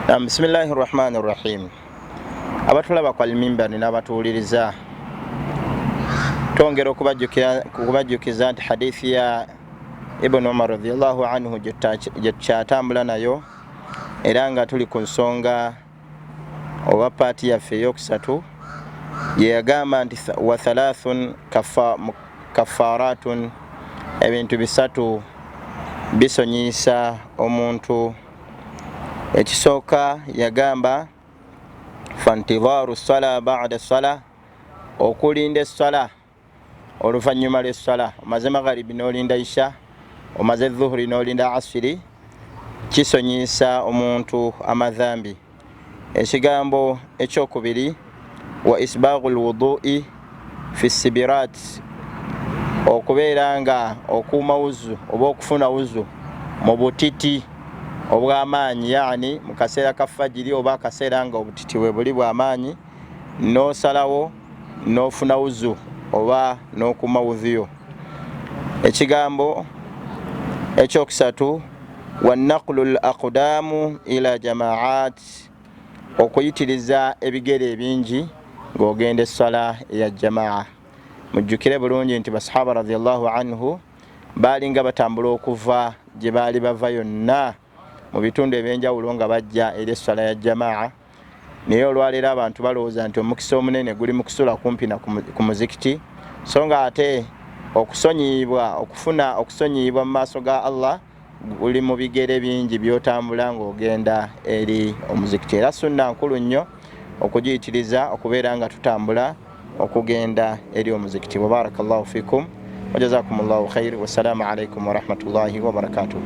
Bismillahirrahmanirrahim. Abatulaba kwa mimbar n'abatuuliriza twongera okubajjukiza nti hadithi ya Ibn Umar radhiyallahu anhu gye tukyatambula nayo era nga tuli ku nsonga oba paati yaffe eyokusatu gye yagamba nti wa thalathun kafaratun, ebintu bisatu bisonyisa omuntu. Ekisooka yagamba fantidharu sala ba'da sala, okulinda essala oluvannyuma lw'essala. Omaze magharibi n'olinda isha, omaze dhuhuri n'olinda asiri, kisonyisa omuntu amadhambi. Ekigambo ekyokubiri wa isbaghul wudu'i fi sibirat, okubeera nga okuuma wuzu oba okufuna wuzu mu butiti obw'amaanyi, yani mu kaseera ka fajiri oba akaseera nga obutiti bwe buli bw'amaanyi, n'osalawo n'ofuna wuzu oba n'okuuma wuzuyo. Ekigambo ekyokusatu wa naqlul aqdamu ila jamaat, okuyitiriza ebigere ebingi ng'ogenda essala eya jamaa. Mujjukire bulungi nti basahaba radhiyallahu anhu baali nga batambula okuva gye baali bava yonna mu bitundu ebyenjawulo nga bajja eri essala ya jamaa. Naye olwaleero abantu balowooza nti omukisa omunene guli mu kusula kumpi na ku muzikiti, so nga ate okufuna okusonyiyibwa mu maaso ga Allah guli mu bigere bingi by'otambula ng'ogenda eri omuzikiti. Era sunna nkulu nnyo okugiyitiriza okubeera nga tutambula okugenda eri omuzikiti. Wa barakallahu fikum wa jazakumullahu khair. Wassalamu alaikum wa rahmatullahi wa barakatuh.